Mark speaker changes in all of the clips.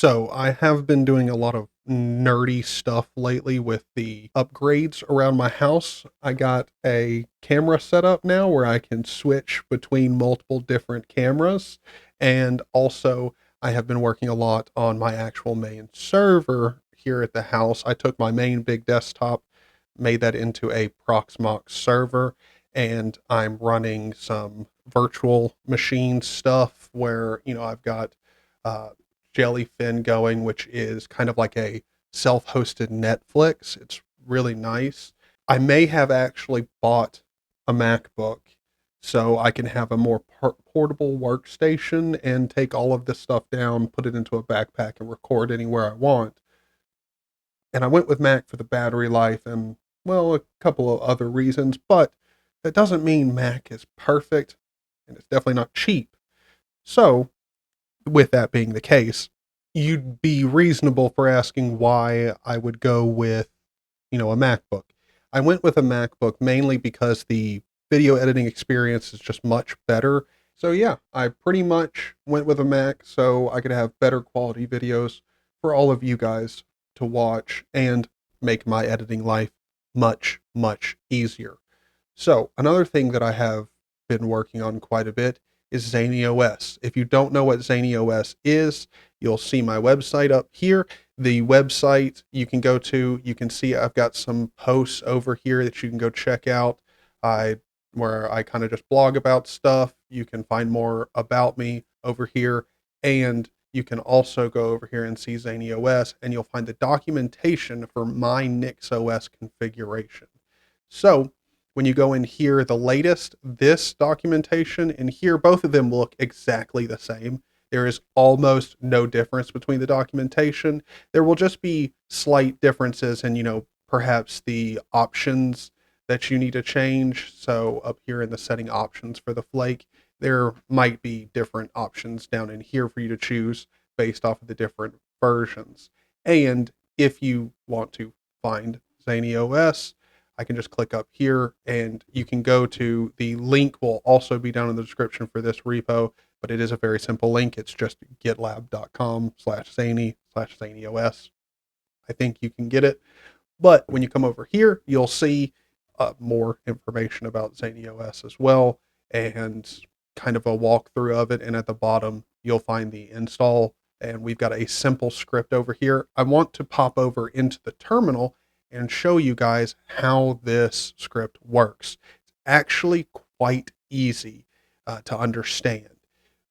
Speaker 1: So I have been doing a lot of nerdy stuff lately with the upgrades around my house. I got a camera set up now where I can switch between multiple different cameras. And also I have been working a lot on my actual main server here at the house. I took my main big desktop, made that into a Proxmox server, and I'm running some virtual machine stuff where, I've got uh, Jellyfin going, which is kind of like a self-hosted Netflix. It's really nice. I may have actually bought a MacBook so I can have a more portable workstation and take all of this stuff down, put it into a backpack, and record anywhere I want. And I went with Mac for the battery life and, well, a couple of other reasons, but that doesn't mean Mac is perfect, and it's definitely not cheap. So, with that being the case, you'd be reasonable for asking why I would go with, a MacBook. I went with a MacBook mainly because the video editing experience is just much better. So yeah, I pretty much went with a Mac so I could have better quality videos for all of you guys to watch and make my editing life much, much easier. So another thing that I have been working on quite a bit is ZaneyOS. If you don't know what ZaneyOS is, you'll see my website up here. The website you can go to, you can see I've got some posts over here that you can go check out. Where I kind of just blog about stuff. You can find more about me over here, and you can also go over here and see ZaneyOS, and you'll find the documentation for my NixOS configuration. So when you go in here, the latest, this documentation, and here, both of them look exactly the same. There is almost no difference between the documentation. There will just be slight differences in, perhaps the options that you need to change. So up here in the setting options for the flake, there might be different options down in here for you to choose based off of the different versions. And if you want to find ZaneyOS, I can just click up here and you can go to the link will also be down in the description for this repo, but it is a very simple link. It's just gitlab.com/Zaney/ZaneyOS. I think you can get it. But when you come over here, you'll see more information about ZaneyOS as well and kind of a walkthrough of it. And at the bottom, you'll find the install. And we've got a simple script over here. I want to pop over into the terminal and show you guys how this script works. It's actually quite easy to understand.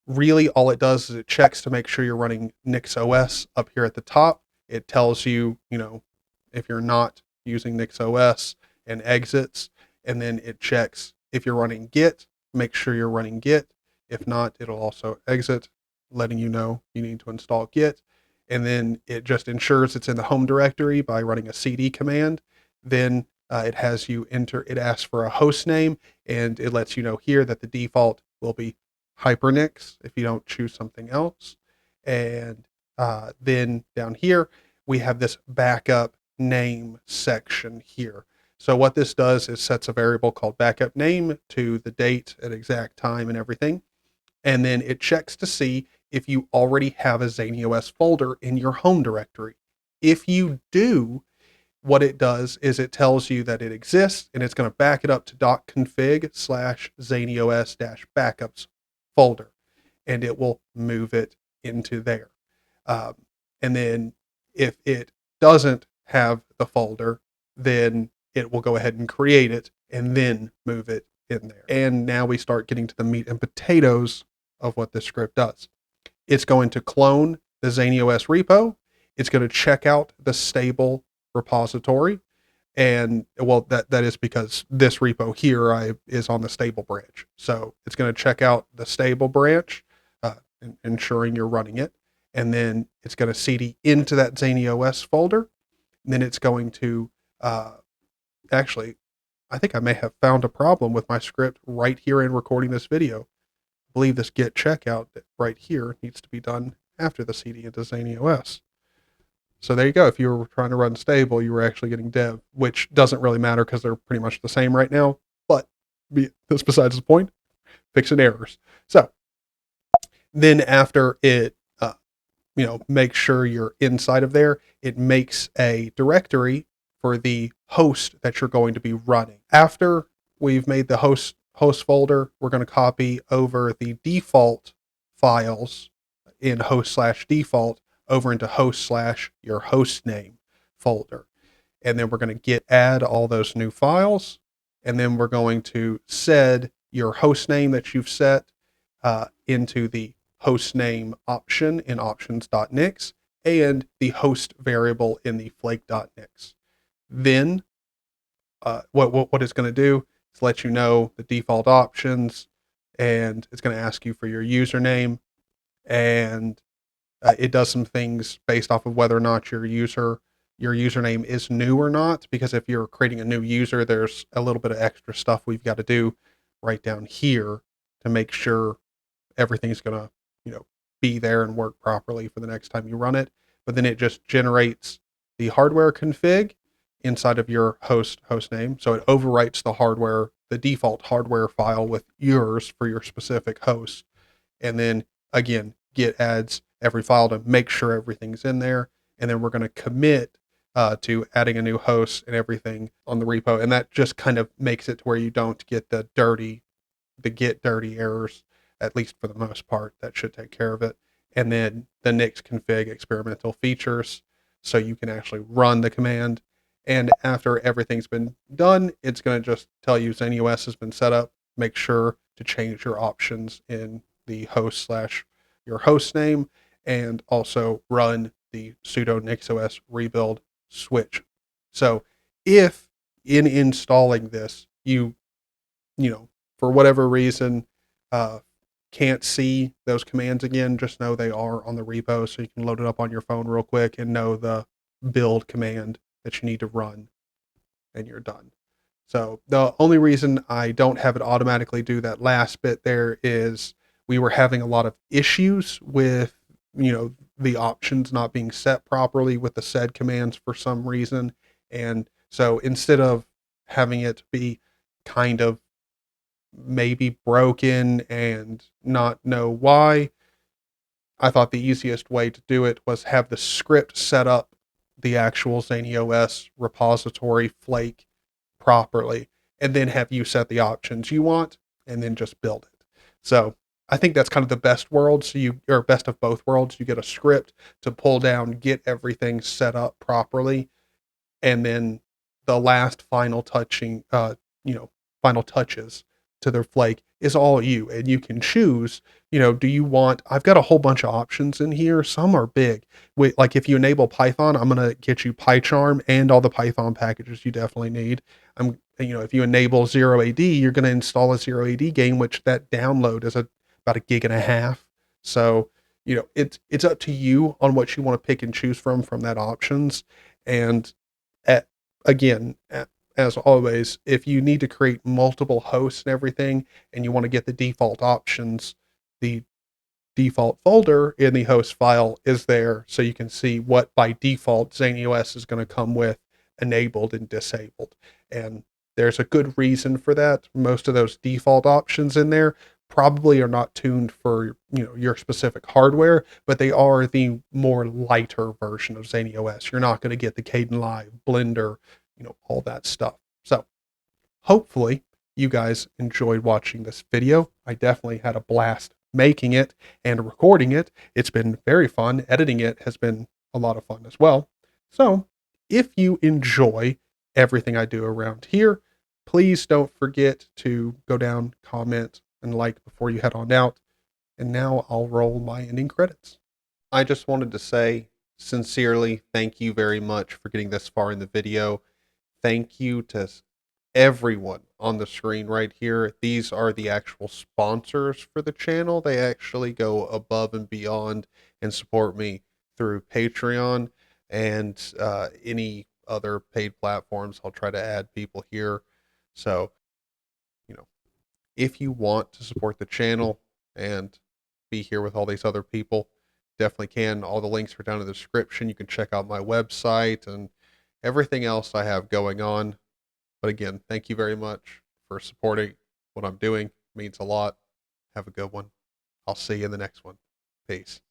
Speaker 1: Really, all it does is it checks to make sure you're running NixOS up here at the top. It tells you, if you're not using NixOS and exits, and then it checks if you're running Git, make sure you're running Git. If not, it'll also exit, letting you know you need to install Git. And then it just ensures it's in the home directory by running a cd command. Then it has you enter, it asks for a host name, and it lets you know here that the default will be Hypernix if you don't choose something else. And then down here, we have this backup name section here. So what this does is sets a variable called backup name to the date and exact time and everything. And then it checks to see if you already have a ZaneyOS folder in your home directory. If you do, what it does is it tells you that it exists, and it's going to back it up to .config/ZaneyOS-backups folder, and it will move it into there. And then if it doesn't have the folder, then it will go ahead and create it and then move it in there. And now we start getting to the meat and potatoes of what this script does. It's going to clone the ZaneyOS repo. It's going to check out the stable repository. And well, that is because this repo here is on the stable branch. So it's going to check out the stable branch, ensuring you're running it. And then it's going to cd into that ZaneyOS folder. And then it's going to, actually, I think I may have found a problem with my script right here in recording this video. I believe this git checkout right here needs to be done after the cd into ZaneyOS. So there you go. If you were trying to run stable, you were actually getting dev, which doesn't really matter because they're pretty much the same right now. But that's besides the point. Fixing errors. So then after it make sure you're inside of there, it makes a directory for the host that you're going to be running. After we've made the host folder, we're going to copy over the default files in host/default over into host/your host name folder. And then we're going to git add all those new files. And then we're going to sed your host name that you've set into the host name option in options.nix and the host variable in the flake.nix. Then what it's going to do is let you know the default options, and it's going to ask you for your username, and it does some things based off of whether or not your username is new or not, because if you're creating a new user, there's a little bit of extra stuff we've got to do right down here to make sure everything's going to, be there and work properly for the next time you run it. But then it just generates the hardware config inside of your host name. So it overwrites the default hardware file with yours for your specific host. And then again, git adds every file to make sure everything's in there. And then we're going to commit to adding a new host and everything on the repo. And that just kind of makes it to where you don't get the get dirty errors, at least for the most part. That should take care of it. And then the nixconfig experimental features, so you can actually run the command. And after everything's been done, it's going to just tell you ZaneyOS has been set up. Make sure to change your options in the host/your host name, and also run the sudo nixOS rebuild switch. So if in installing this, you for whatever reason, can't see those commands again, just know they are on the repo, so you can load it up on your phone real quick and know the build command that you need to run, and you're done. So the only reason I don't have it automatically do that last bit there is we were having a lot of issues with, the options not being set properly with the sed commands for some reason. And so instead of having it be kind of maybe broken and not know why, I thought the easiest way to do it was have the script set up the actual ZaneyOS repository flake properly, and then have you set the options you want, and then just build it. So I think that's kind of the best world. Or best of both worlds. You get a script to pull down, get everything set up properly, and then the last final final touches to their flake is all you. And you can choose, do you want, I've got a whole bunch of options in here. Some are big. Like if you enable Python, I'm going to get you PyCharm and all the Python packages you definitely need. If you enable 0AD, you're going to install a 0AD game, which that download is about 1.5 gigs. So, it's up to you on what you want to pick and choose from that options. And again, as always, if you need to create multiple hosts and everything, and you want to get the default options, the default folder in the host file is there, so you can see what by default ZaneyOS is going to come with enabled and disabled. And there's a good reason for that. Most of those default options in there probably are not tuned for your specific hardware, but they are the more lighter version of ZaneyOS. You're not going to get the Kdenlive, Blender, all that stuff. So hopefully you guys enjoyed watching this video. I definitely had a blast making it and recording it. It's been very fun. Editing it has been a lot of fun as well. So if you enjoy everything I do around here, please don't forget to go down, comment, and like before you head on out. And now I'll roll my ending credits. I just wanted to say sincerely, thank you very much for getting this far in the video. Thank you to everyone on the screen right here. These are the actual sponsors for the channel. They actually go above and beyond and support me through Patreon and any other paid platforms. I'll try to add people here. So, if you want to support the channel and be here with all these other people, definitely can. All the links are down in the description. You can check out my website and everything else I have going on. But again, thank you very much for supporting what I'm doing. It means a lot. Have a good one. I'll see you in the next one. Peace.